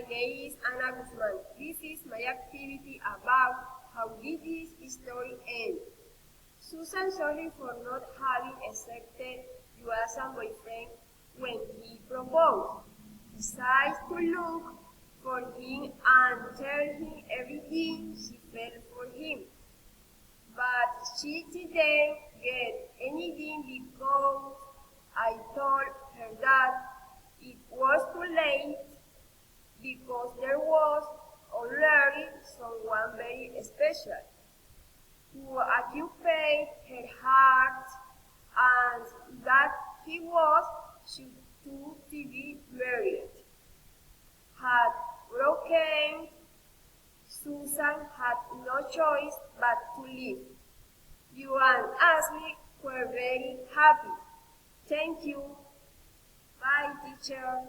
My name is Ana Guzman. This is my activity about how did this story end. Susan sorry for not having accepted you as a boyfriend when he proposed. Decides to look for him and tell him everything she felt for him. But she didn't get anything because I told her that it was too late because there was already someone very special who occupied her heart and that he was should to be married. Had broken, Susan had no choice but to leave. You and Ashley were very happy. Thank you. Bye, teacher.